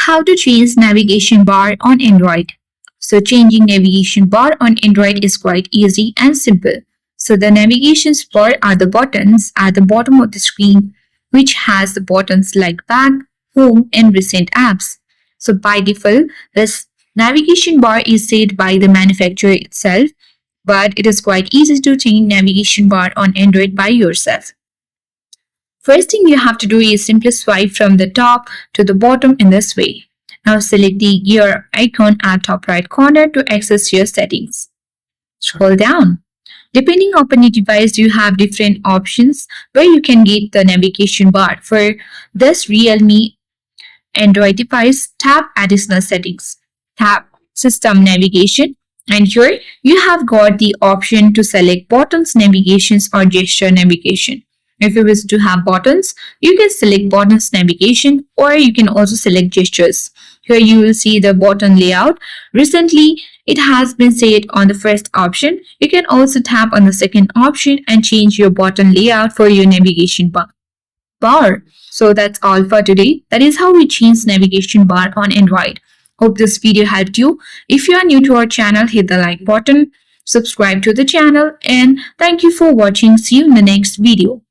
How to change navigation bar on Android. So changing navigation bar on Android is quite easy and simple. So the navigation bar are the buttons at the bottom of the screen, which has the buttons like back, home and recent apps. So by default, this navigation bar is set by the manufacturer itself, but it is quite easy to change navigation bar on Android by yourself. First thing you have to do is simply swipe from the top to the bottom in this way. Now select the gear icon at top right corner to access your settings. Scroll down. Depending upon your device, you have different options where you can get the navigation bar. For this Realme Android device, tap additional settings. Tap system navigation. And here you have got the option to select buttons navigations or gesture navigation. If you wish to have buttons, you can select buttons navigation or you can also select gestures. Here you will see the button layout. Recently, it has been set on the first option. You can also tap on the second option and change your button layout for your navigation bar. So that's all for today. That is how we change navigation bar on Android. Hope this video helped you. If you are new to our channel, hit the like button, subscribe to the channel, and thank you for watching. See you in the next video.